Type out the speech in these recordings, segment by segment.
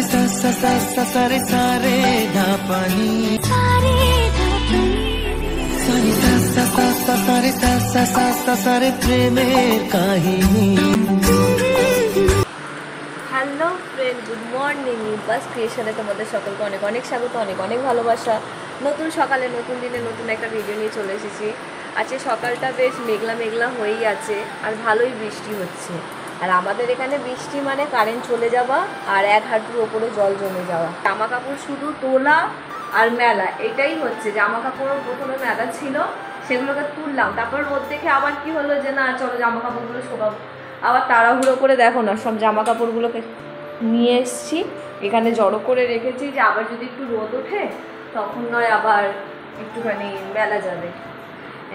सा सा सा सा सारे सारे धा पानी सारे सा सा सा सा सारे सा सा सा सा सारे प्रेमेर काहिनी। Hello friend, good morning. বাস ক্রিয়েশনে তোমাদের সকলকে অনেক অনেক স্বাগত, অনেক অনেক ভালোবাসা। নতুন সকালে নতুন দিনে নতুন একটা ভিডিও নিয়ে চলে এসেছি। আজকে সকালটা বেশ মেঘলা মেঘলা হয়েই আছে আর ভালোই বৃষ্টি হচ্ছে। আর আমাদের এখানে বৃষ্টি মানে কারেন্ট চলে যাওয়া আর এক হাঁটুর ওপরে জল জমে যাওয়া। জামা কাপড় শুধু তোলা আর মেলা, এটাই হচ্ছে। জামা কাপড় প্রথমে মেলা ছিল, সেগুলোকে তুললাম, তারপর রোদ দেখে আবার কি হলো যে না চলো জামা কাপড়গুলো শোকাবো। আবার তাড়াহুড়ো করে দেখো না সব জামা কাপড়গুলোকে নিয়ে এসেছি, এখানে জড়ো করে রেখেছি যে আবার যদি একটু রোদ ওঠে তখন নয় আবার একটুখানি মেলা যাবে।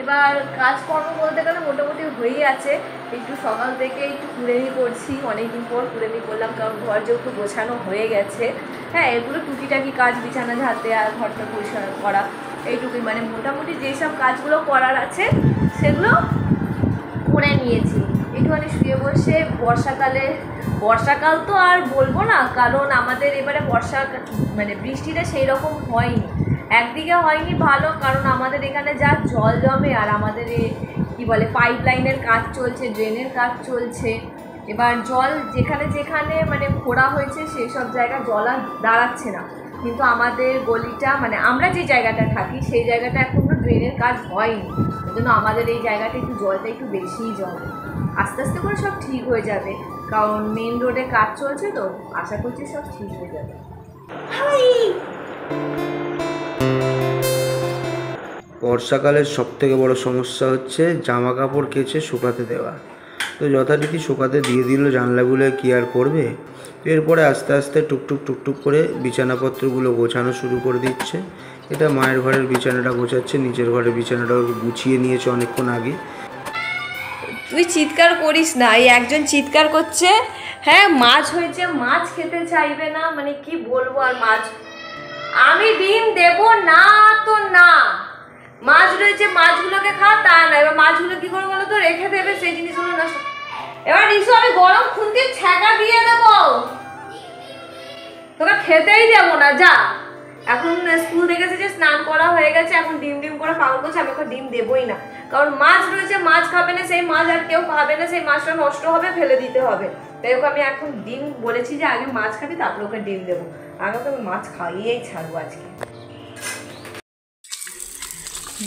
এবার কাজকর্ম বলতে গেলে মোটামুটি হয়েই আছে। একটু সকাল থেকে একটু কুড়েমি করছি, অনেকদিন পর কুড়েমি করলাম, কারণ ঘর যেহেতু গোছানো হয়ে গেছে। হ্যাঁ, এগুলো টুকিটাকি কাজ, বিছানা ঝাড়তে আর ঘরটা পরিষ্কার করা, এইটুকুই। মানে মোটামুটি যেসব কাজগুলো করার আছে সেগুলো করে নিয়েছি। একটুখানি শুয়ে বসে বর্ষাকাল তো আর বলবো না, কারণ আমাদের এবারে মানে বৃষ্টিটা সেই রকম হয়নি। একদিকে হয়নি ভালো, কারণ আমাদের এখানে যা জল জমে আর আমাদের কি বলে পাইপ লাইনের কাজ চলছে, ড্রেনের কাজ চলছে। এবার জল যেখানে যেখানে মানে খোঁড়া হয়েছে সেই সব জায়গায় জল আর দাঁড়াচ্ছে না। কিন্তু আমাদের গলিটা মানে আমরা যে জায়গাটা থাকি সেই জায়গাটা এখনও ড্রেনের কাজ হয়নি, ওই জন্য আমাদের এই জায়গাটা একটু জলটা একটু বেশিই জমে। আস্তে আস্তে করে সব ঠিক হয়ে যাবে, কারণ মেন রোডে কাজ চলছে, তো আশা করছি সব ঠিক হয়ে যাবে। বর্ষাকালের সবথেকে বড় সমস্যা হচ্ছে জামা কাপড় কেচে শুকাতে দেওয়া। তো যথারীতি শুকাতে দিয়ে দিল, জানলাগুলো কি আর করবে। এরপরে আস্তে আস্তে টুকটুক করে বিছানাপত্রগুলো গোছানো শুরু করে দিচ্ছে। এটা মায়ের ঘরের বিছানাটা গোছাচ্ছে, নিচের ঘরের বিছানাটাও গুছিয়ে নিয়েছে অনেকক্ষণ আগে। তুই চিৎকার করিস না, এই একজন চিৎকার করছে। হ্যাঁ, মাছ হয়েছে, মাছ খেতে চাইবে না, মানে কি বলবো। আর মাছ আমি ডিম দেব না তো না, মাছ রয়েছে মাছগুলোকে খা, তা না। এবার মাছগুলো কি করে বলো তো, রেখে দেবে, সেই জিনিসগুলো নষ্ট। এবার রিসু আমি গরম খুন্তির ছ্যাঁকা দিয়ে দেবো, তোকে খেতেই দেবো না, যা। এখন স্কুল থেকে এসে যে স্নান করা হয়ে গেছে, এখন ডিম করে পাগল করছে, আমি ওকে ডিম দেবই না। কারণ মাছ রয়েছে, মাছ খাবে না, সেই মাছ আর কেউ খাবে না, সেই মাছটা নষ্ট হবে, ফেলে দিতে হবে। তাই ওকে আমি এখন ডিম বলেছি যে আগে মাছ খাবি, তারপরে ওকে ডিম দেবো। আগে ওকে আমি মাছ খাইয়েই ছাড়বো আজকে।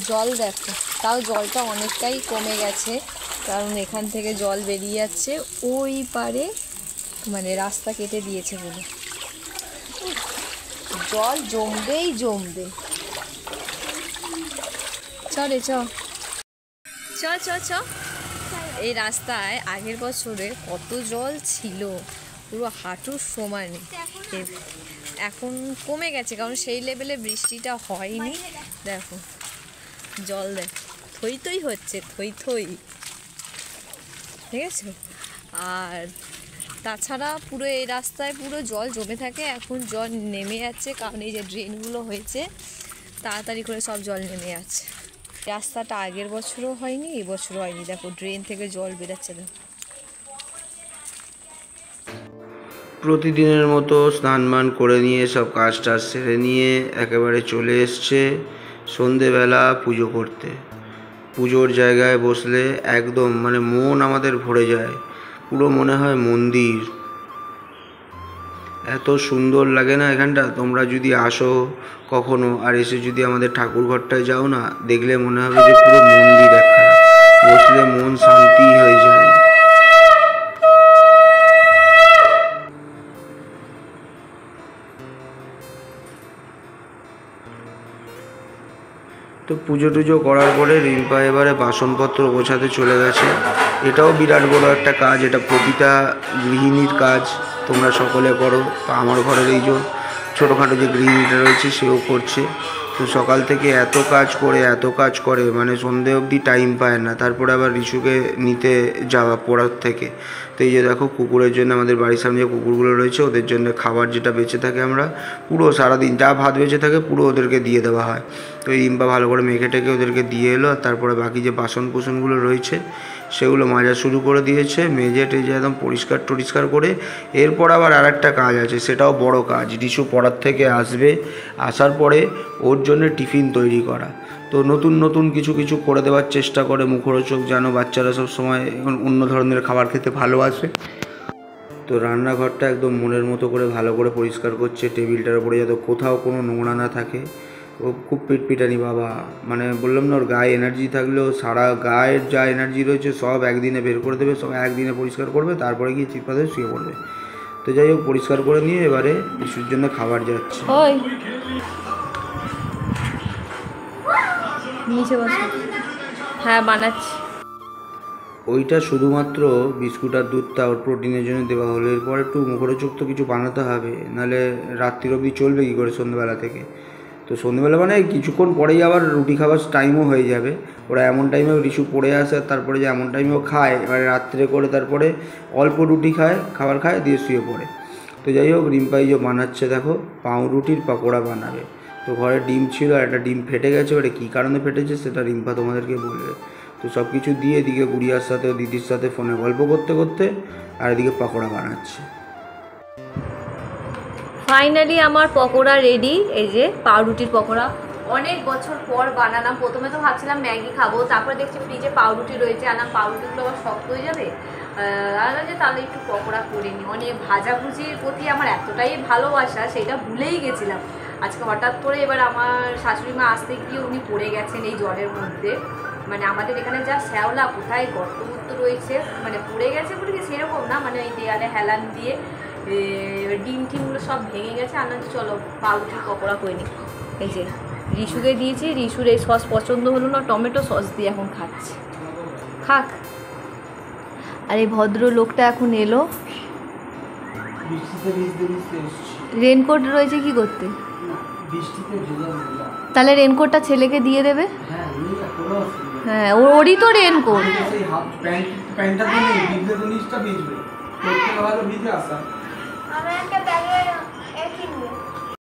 জল দেখো, তাও জলটা অনেকটাই কমে গেছে, কারণ এখান থেকে জল বেরিয়ে যাচ্ছে ওই পারে, মানে রাস্তা কেটে দিয়েছে বলে। জল জমবে। চলে চ এই রাস্তায় আগের বছরে কত জল ছিল, পুরো হাঁটুর সমানে। এখন কমে গেছে, কারণ সেই লেভেলে বৃষ্টিটা হয়নি। দেখো জল দেখ, থই হচ্ছে, থই, ঠিক আছে। আর তাছাড়া পুরো এই রাস্তায় পুরো জল জমে থাকে। এখন জল নেমে যাচ্ছে, কারণ এই যে ড্রেনগুলো হয়েছে, তাড়াতাড়ি করে সব জল নেমে যাচ্ছে। রাস্তাটা আগের বছরও হয়নি, এবছরও হয়নি। দেখো ড্রেন থেকে জল বেরোচ্ছে। দেখো প্রতিদিনের মতো স্নান করে নিয়ে সব কাজ টাজ সেরে নিয়ে একেবারে চলে এসছে সন্ধেবেলা পুজো করতে। পুজোর জায়গায় বসলে একদম মানে মন আমাদের ভরে যায়, পুরো মনে হয় মন্দির। এত সুন্দর লাগে না এখানটা। তোমরা যদি আসো কখনো আর এসে যদি আমাদের ঠাকুর ঘরটায় যাও না, দেখলে মনে হবে যে পুরো মন্দির একখানা, বসলে মন শান্তি হয়ে যায়। তো পুজো টুজো করার পরে রিম্পা এবারে বাসনপত্র গোছাতে চলে গেছে। এটাও বিরাট বড় একটা কাজ, এটা প্রতিটা গৃহিণীর কাজ, তোমরা সকলে করো। তো আমার ঘরের এই যে ছোটোখাটো যে গৃহিণীটা রয়েছে সেও করছে। তো সকাল থেকে এত কাজ করে মানে সন্ধে অবধি টাইম পায় না। তারপরে আবার রিশুকে নিতে যাওয়া পড়ার থেকে। তো এই যে দেখো কুকুরের জন্য, আমাদের বাড়ির সামনে যে কুকুরগুলো রয়েছে ওদের জন্য খাবার যেটা বেঁচে থাকে, আমরা পুরো সারাদিন যা ভাত বেঁচে থাকে পুরো ওদেরকে দিয়ে দেওয়া হয়। তো এই রিম্পা ভালো করে মেখে টেকে ওদেরকে দিয়ে এলো। আর তারপরে বাকি যে বাসন কুসনগুলো রয়েছে সেগুলো মাজা শুরু করে দিয়েছে, মেজে টেজে একদম পরিষ্কার টরিষ্কার করে। এরপর আবার আর একটা কাজ আছে, সেটাও বড় কাজ। রিশু পড়ার থেকে আসবে, আসার পরে ওর জন্য টিফিন তৈরি করা। তো নতুন নতুন কিছু কিছু করে দেওয়ার চেষ্টা করে, মুখরোচক, যেন বাচ্চারা সব সময় অন্য ধরনের খাবার খেতে ভালোবাসে। তো রান্নাঘরটা একদম মনের মতো করে ভালো করে পরিষ্কার করছে, টেবিলটার উপরে যাতে কোথাও কোনো নোংরা না থাকে। ও খুব পিটপিটানি বাবা, মানে বললাম না, ওর গায়ে এনার্জি থাকলেও সারা গায়ের যা এনার্জি রয়েছে সব একদিনে বের করে দেবে, সব একদিনে পরিষ্কার করবে, তারপরে গিয়ে চিপাতে শুয়ে পড়বে। তো যাই হোক, পরিষ্কার করে নিয়ে এবারে শিশুর জন্য খাবার যাচ্ছে। নিচে বসো। হ্যাঁ বানাচ্ছি। ওইটা শুধুমাত্র বিস্কুট আর দুধটা ওর প্রোটিনের জন্য দেওয়া হলো। এরপর একটু মুখরোচক তো কিছু বানাতে হবে, নাহলে রাত্রির অবধি চলবে কী করে সন্ধ্যেবেলা থেকে। তো সন্ধ্যেবেলা মানে কিছুক্ষণ পরেই আবার রুটি খাবার টাইমও হয়ে যাবে। ওরা এমন টাইমেও রিশু পড়ে আসে, তারপরে যে এমন টাইমেও খায়, এবারে রাত্রে করে তারপরে অল্প রুটি খায়, খাবার খায়, দিয়ে শুয়ে পড়ে। তো যাই হোক, রিম্পাই যে বানাচ্ছে দেখো, পাউরুটির পকোড়া বানাবে। তো ঘরে ডিম ছিল, আর একটা ডিম ফেটে গেছে, ওটা কী কারণে ফেটেছে সেটা রিম্পা তোমাদেরকে বলবে। তো সব কিছু দিয়ে এদিকে গুড়িয়ার সাথে ও দিদির সাথে ফোনে গল্প করতে করতে আর এদিকে পকোড়া বানাচ্ছে। ফাইনালি আমার পকোড়া রেডি। এই যে পাউরুটির পকোড়া, অনেক বছর পর বানালাম। প্রথমে তো ভাবছিলাম ম্যাগি খাবো, তারপরে দেখছি ফ্রিজে পাউরুটি রয়েছে, আনাম পাউরুটিগুলো আবার শক্ত হয়ে যাবে, আর যে তাহলে একটু পকোড়া করে নিই। অনেক ভাজাভুজির প্রতি আমার এতটাই ভালোবাসা, সেটা ভুলেই গেছিলাম। আজকে হঠাৎ করে এবার আমার শাশুড়ি মা আসতে গিয়ে উনি পড়ে গেছেন এই জলের মধ্যে। মানে আমাদের এখানে যা শ্যাওলা, কোথায় গর্ত রয়েছে, মানে পড়ে গেছে বলে কি সেরকম না, মানে ওই দেয়ালে হেলান দিয়ে ডিম টিমগুলো সব ভেঙে গেছে। আর চলো পাউরুটির পকোড়া করে নিই। এই যে রিশুকে দিয়েছি, রিশুর এই সস পছন্দ হলো না, টমেটো সস দিয়ে এখন খাচ্ছে, খাক। আর এই ভদ্র লোকটা এখন এলো, রেনকোট রয়েছে কি করতে, তাহলে রেনকোটটা ছেলেকে দিয়ে দেবে। হ্যাঁ ওরই তো রেনকোট। প্যান্টটা দিয়ে ভিজলে তো নিচটা ভিজবে, প্রত্যেক ভালো ভিজে আসা।